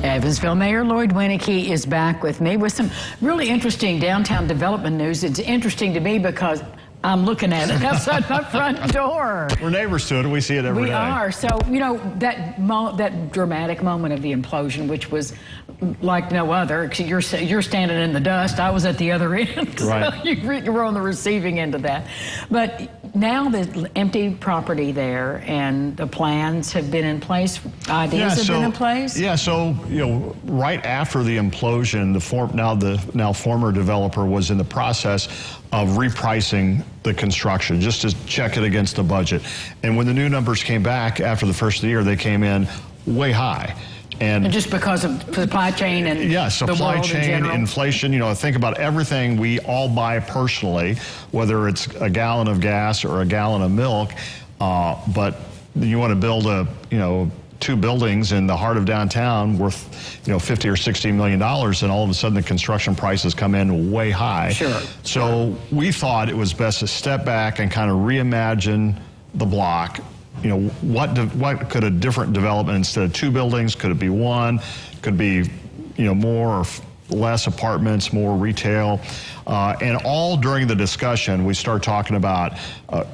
Evansville Mayor Lloyd Winnecke is back with me with some really interesting downtown development news. It's interesting to me because I'm looking at it outside my front door. We're neighbors to it, and we see it every day. We are. So, you know, that dramatic moment of the implosion, which was like no other. You're standing in the dust. I was at the other end. Right. So you were on the receiving end of that. But now the empty property there and the plans have been in place, ideas have been in place? Yeah, so, you know, right after the implosion, the now former developer was in the process of repricing the construction just to check it against the budget. And when the new numbers came back after the first of the year, they came in way high. And just because of supply chain and yeah, supply chain, inflation, you know, think about everything we all buy personally, whether it's a gallon of gas or a gallon of milk, but you want to build two buildings in the heart of downtown worth, you know, $50 or $60 million, and all of a sudden the construction prices come in way high. Sure. So we thought it was best to step back and kind of reimagine the block. You know, what could a different development, instead of two buildings, could it be one? Could be, you know, more or less apartments, more retail, and all during the discussion we start talking about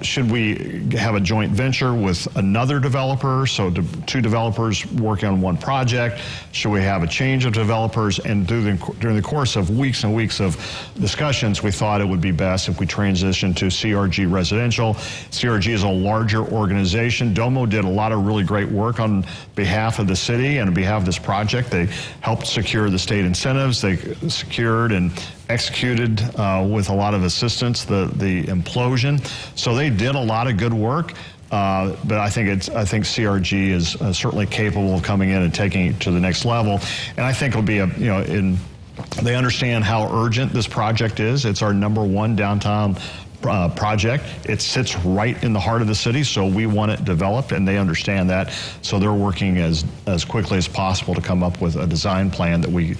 should we have a joint venture with another developer, so two developers working on one project? Should we have a change of developers? And during the course of weeks and weeks of discussions, we thought it would be best if we transitioned to CRG Residential. CRG is a larger organization. Domo did a lot of really great work on behalf of the city and on behalf of this project. They helped secure the state incentives. They secured and executed with a lot of assistance the implosion. So they did a lot of good work. But I think CRG is certainly capable of coming in and taking it to the next level. And I think it'll be they understand how urgent this project is. It's our #1 downtown project. It sits right in the heart of the city, so we want it developed, and they understand that. So they're working as quickly as possible to come up with a design plan that we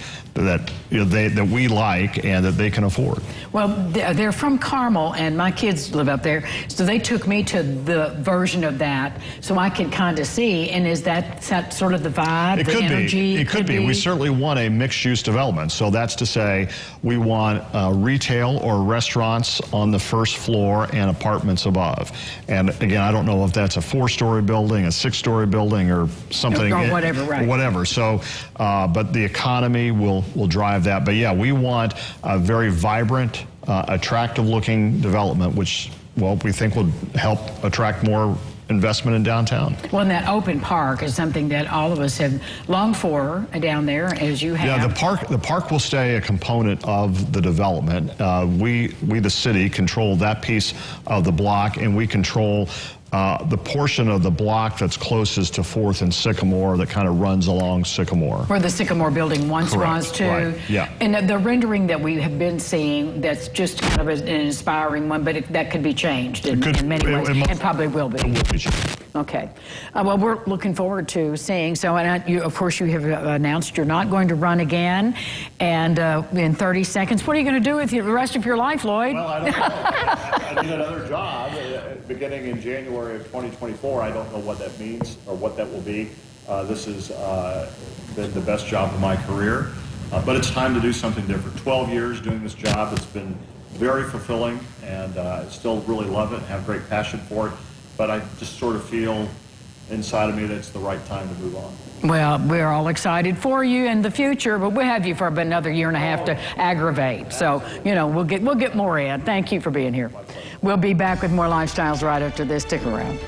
like and that they can afford. Well, they're from Carmel, and my kids live up there, so they took me to the version of that so I could kind of see. And is that sort of the vibe, the energy? It could be. We certainly want a mixed-use development. So that's to say we want retail or restaurants on the first floor and apartments above. And again, I don't know if that's a 4-story building, a 6-story building, or something. Or whatever, right. Whatever. So, but the economy will drive that. But yeah, we want a very vibrant, attractive-looking development, which, well, we think will help attract more investment in downtown. Well, and that open park is something that all of us have longed for down there, as you have. Yeah, the park will stay a component of the development. We the city control that piece of the block, and we control the portion of the block that's closest to 4th and Sycamore that kind of runs along Sycamore. Where the Sycamore building once was, too. Right. Yeah. And the rendering that we have been seeing, that's just kind of an inspiring one, but that could be changed in many ways, and probably will be. It will be changed. Okay. Well, we're looking forward to seeing. So, and of course, you have announced you're not going to run again. And in 30 seconds, what are you going to do with the rest of your life, Lloyd? Well, I don't know. I need another job beginning in January of 2024. I don't know what that means or what that will be. This has been the best job of my career. But it's time to do something different. 12 years doing this job. It's been very fulfilling, and I still really love it and have great passion for it. But I just sort of feel inside of me that it's the right time to move on. Well, we're all excited for you in the future, but we'll have you for about another year and a half to aggravate. So, you know, we'll get more in. Thank you for being here. We'll be back with more Lifestyles right after this. Stick around.